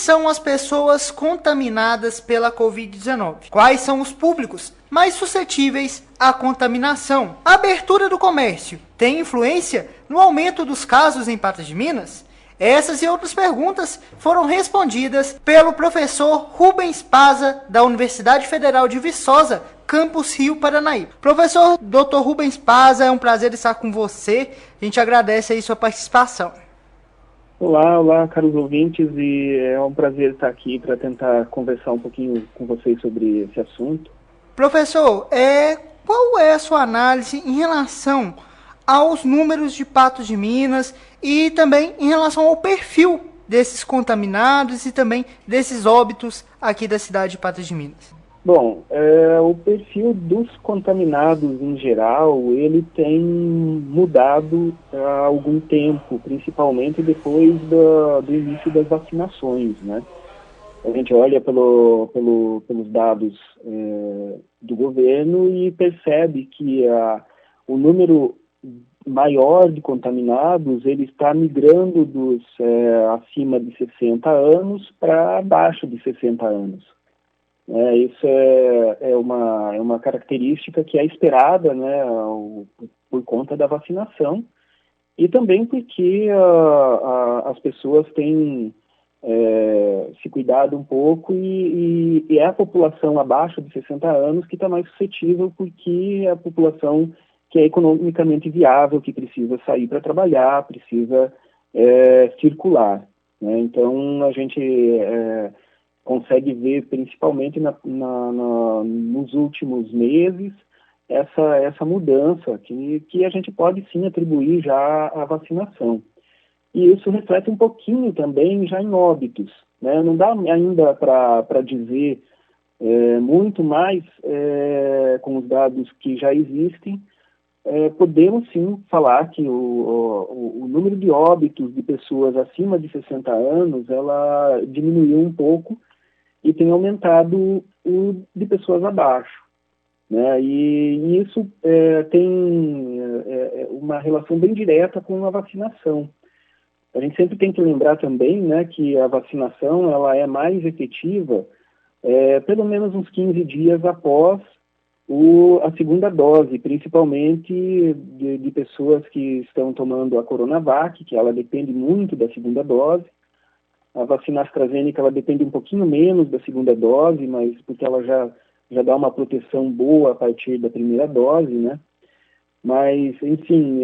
são as pessoas contaminadas pela Covid-19? Quais são os públicos mais suscetíveis à contaminação? A abertura do comércio tem influência no aumento dos casos em Patos de Minas? Essas e outras perguntas foram respondidas pelo professor Rubens Paza, da Universidade Federal de Viçosa, Campus Rio, Paranaíba. Professor Dr. Rubens Paza, é um prazer estar com você. A gente agradece aí sua participação. Olá, caros ouvintes, e é um prazer estar aqui para tentar conversar um pouquinho com vocês sobre esse assunto. Professor, qual é a sua análise em relação aos números de Patos de Minas e também em relação ao perfil desses contaminados e também desses óbitos aqui da cidade de Patos de Minas? Bom, o perfil dos contaminados em geral, ele tem mudado há algum tempo, principalmente depois do início das vacinações, né? A gente olha pelos dados do governo e percebe que o número maior de contaminados, ele está migrando dos acima de 60 anos para abaixo de 60 anos. Isso é uma característica que é esperada, né, por conta da vacinação e também porque as pessoas têm se cuidado um pouco e é a população abaixo de 60 anos que está mais suscetível, porque é a população que é economicamente viável, que precisa sair para trabalhar, precisa circular, né? Então a gente consegue ver principalmente nos últimos meses essa mudança que a gente pode sim atribuir já à vacinação. E isso reflete um pouquinho também já em óbitos, né? Não dá ainda para dizer muito mais com os dados que já existem. Podemos sim falar que o número de óbitos de pessoas acima de 60 anos, ela diminuiu um pouco e tem aumentado o de pessoas abaixo, né? E isso tem uma relação bem direta com a vacinação. A gente sempre tem que lembrar também, né, que a vacinação ela é mais efetiva pelo menos uns 15 dias após a segunda dose, principalmente de pessoas que estão tomando a Coronavac, que ela depende muito da segunda dose. A vacina AstraZeneca ela depende um pouquinho menos da segunda dose, mas porque ela já dá uma proteção boa a partir da primeira dose, né? Mas, enfim,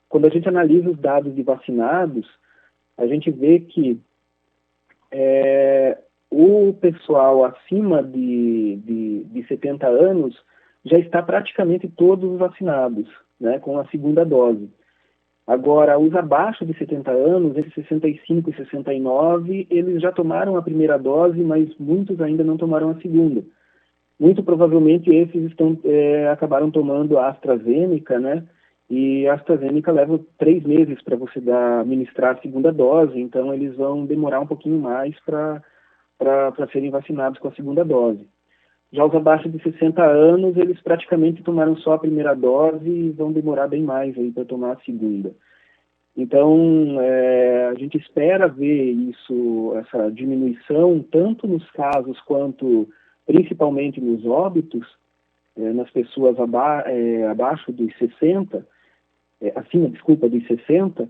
quando a gente analisa os dados de vacinados, a gente vê que o pessoal acima de 70 anos já está praticamente todos vacinados, né, com a segunda dose. Agora, os abaixo de 70 anos, entre 65 e 69, eles já tomaram a primeira dose, mas muitos ainda não tomaram a segunda. Muito provavelmente esses acabaram tomando a AstraZeneca, né? E a AstraZeneca leva 3 meses para você administrar a segunda dose, então eles vão demorar um pouquinho mais para serem vacinados com a segunda dose. Já os abaixo de 60 anos, eles praticamente tomaram só a primeira dose e vão demorar bem mais aí para tomar a segunda. Então, a gente espera ver essa diminuição, tanto nos casos quanto principalmente nos óbitos, nas pessoas abaixo dos 60, dos 60,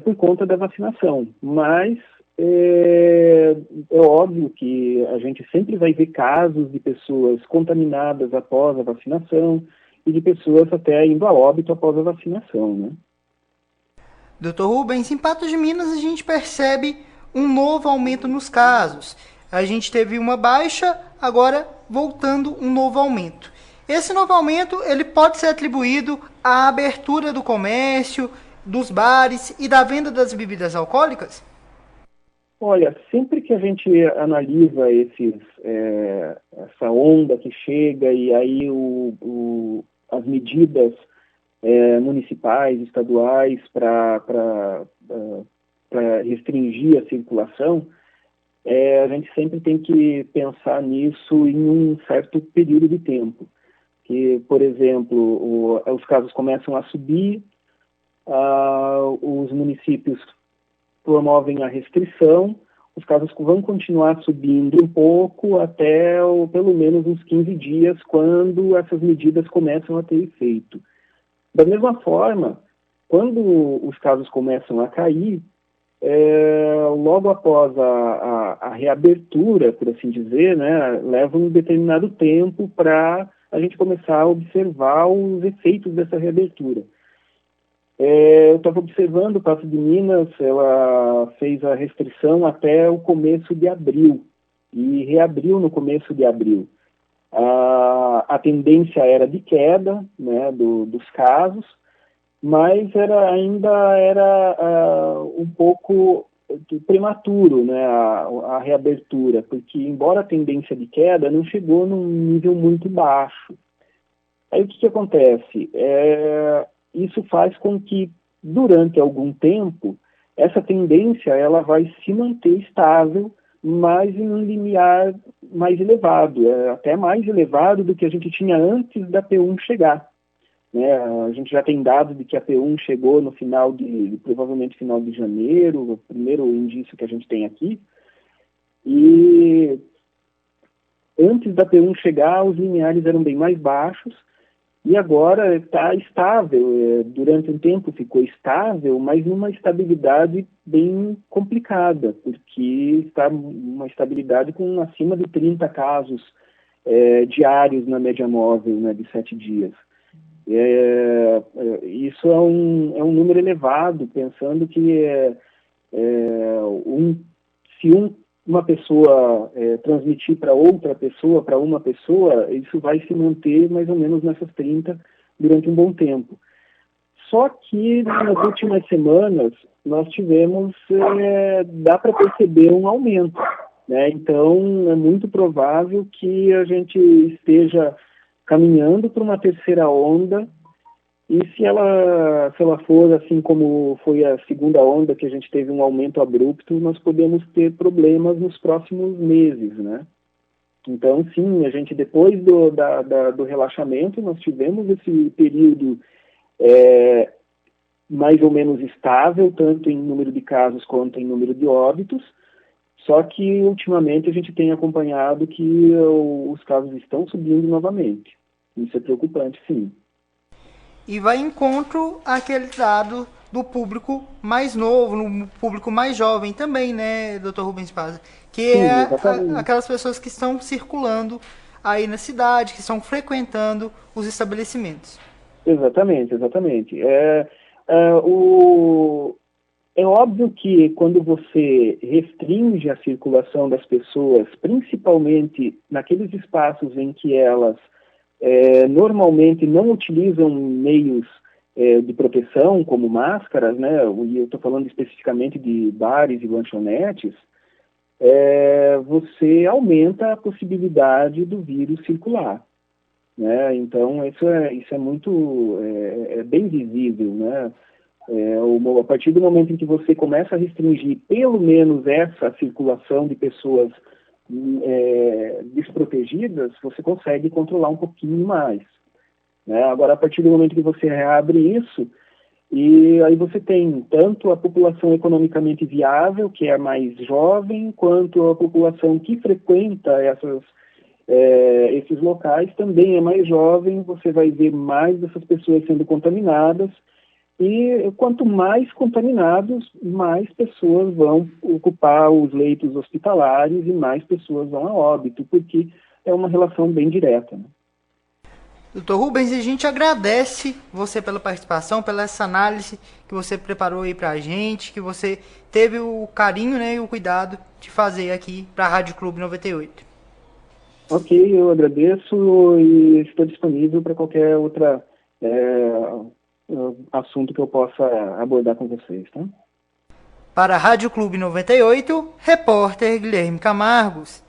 por conta da vacinação. Mas é óbvio que a gente sempre vai ver casos de pessoas contaminadas após a vacinação e de pessoas até indo a óbito após a vacinação, né? Dr. Rubens, em Patos de Minas a gente percebe um novo aumento nos casos. A gente teve uma baixa, agora voltando um novo aumento. Esse novo aumento ele pode ser atribuído à abertura do comércio, dos bares e da venda das bebidas alcoólicas? Olha, sempre que a gente analisa essa onda que chega e aí as medidas municipais, estaduais para restringir a circulação, a gente sempre tem que pensar nisso em um certo período de tempo. Que, por exemplo, os casos começam a subir, os municípios promovem a restrição, os casos vão continuar subindo um pouco até pelo menos uns 15 dias, quando essas medidas começam a ter efeito. Da mesma forma, quando os casos começam a cair, logo após a reabertura, por assim dizer, né, leva um determinado tempo para a gente começar a observar os efeitos dessa reabertura. Eu estava observando o Paço de Minas, ela fez a restrição até o começo de abril, e reabriu no começo de abril. A tendência era de queda, né, dos casos, mas ainda era um pouco prematuro, né, a reabertura, porque embora a tendência de queda não chegou num nível muito baixo. Aí o que acontece? Isso faz com que, durante algum tempo, essa tendência ela vai se manter estável, mas em um limiar mais elevado, até mais elevado do que a gente tinha antes da P1 chegar. Né? A gente já tem dados de que a P1 chegou no provavelmente final de janeiro, o primeiro indício que a gente tem aqui, e antes da P1 chegar, os limiares eram bem mais baixos, e agora está estável, durante um tempo ficou estável, mas numa estabilidade bem complicada, porque está uma estabilidade com acima de 30 casos diários na média móvel, né, de 7 dias. Isso é um número elevado, pensando que se uma pessoa transmitir para outra pessoa, para uma pessoa, isso vai se manter mais ou menos nessas 30 durante um bom tempo. Só que nas últimas semanas nós tivemos, dá para perceber um aumento, né? Então é muito provável que a gente esteja caminhando para uma terceira onda, e se ela for assim como foi a segunda onda, que a gente teve um aumento abrupto, nós podemos ter problemas nos próximos meses, né? Então, sim, a gente, depois do relaxamento, nós tivemos esse período mais ou menos estável, tanto em número de casos quanto em número de óbitos, só que, ultimamente, a gente tem acompanhado que os casos estão subindo novamente. Isso é preocupante, sim. E vai em encontro àquele dado do público mais novo, no público mais jovem também, né, Dr. Rubens Pazza? Que Sim, é aquelas pessoas que estão circulando aí na cidade, que estão frequentando os estabelecimentos. Exatamente. É óbvio que quando você restringe a circulação das pessoas, principalmente naqueles espaços em que elas normalmente não utilizam meios de proteção, como máscaras, né? E eu estou falando especificamente de bares e lanchonetes, você aumenta a possibilidade do vírus circular, né? Então, isso é muito bem visível, né? A partir do momento em que você começa a restringir pelo menos essa circulação de pessoas desprotegidas, você consegue controlar um pouquinho mais, né? Agora, a partir do momento que você reabre isso, e aí você tem tanto a população economicamente viável, que é mais jovem, quanto a população que frequenta esses locais também é mais jovem, você vai ver mais dessas pessoas sendo contaminadas, e quanto mais contaminados, mais pessoas vão ocupar os leitos hospitalares e mais pessoas vão a óbito, porque é uma relação bem direta, né? Dr. Rubens, a gente agradece você pela participação, pela essa análise que você preparou aí pra gente, que você teve o carinho, né, e o cuidado de fazer aqui para a Rádio Clube 98. Ok, eu agradeço e estou disponível para qualquer outra assunto que eu possa abordar com vocês, tá? Para a Rádio Clube 98, repórter Guilherme Camargos.